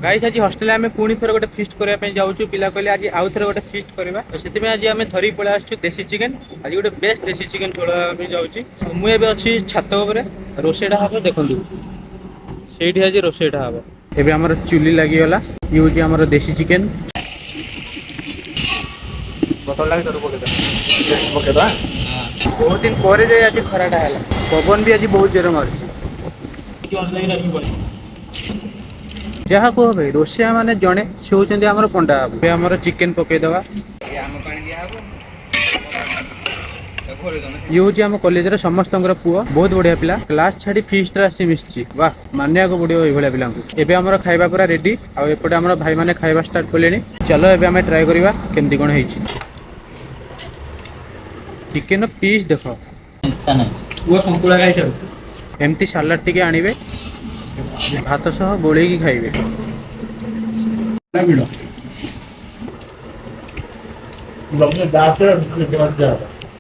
guys आज hostel में पुणी थोड़ा गोटे फिस्ट करने जाऊँ पिला कहले आज आउ थे गोटे फिस्ट करवा तो से आज आम धरिक पलि आसु देसी चिकेन आज गोटे बेस्ट देसी चिकेन झोल जाऊँगी मुझे अच्छी छात उपर रोषेटा हम देखूँ से आज रोषेटा हम एवं आम चुली लगिगला ये हूँ आम देसी चिकेन बहुत दिन पर आज खराटा है पवन भी आज बहुत जोर मार जहाँ कह भाई रोषिया मैंने जड़े से होती आम पंडा बाबू आम चिकेन पकईदे ये हूँ आम कॉलेज समस्त पुआ बहुत बढ़िया पिला क्लास छाड़ी फीस्ट आसी मिसी वाह मानिया को पड़ो ये पिला एवं आम खाଇବା पूरा रेडी आउटे आम भाई मैंने खाଇବା स्टार्ट कले चलो एवं आम ट्राए करवा केमती कौन है चिकेन पीस देख एमती सालाड टी आनिबे भात सह गोले खाइबे दास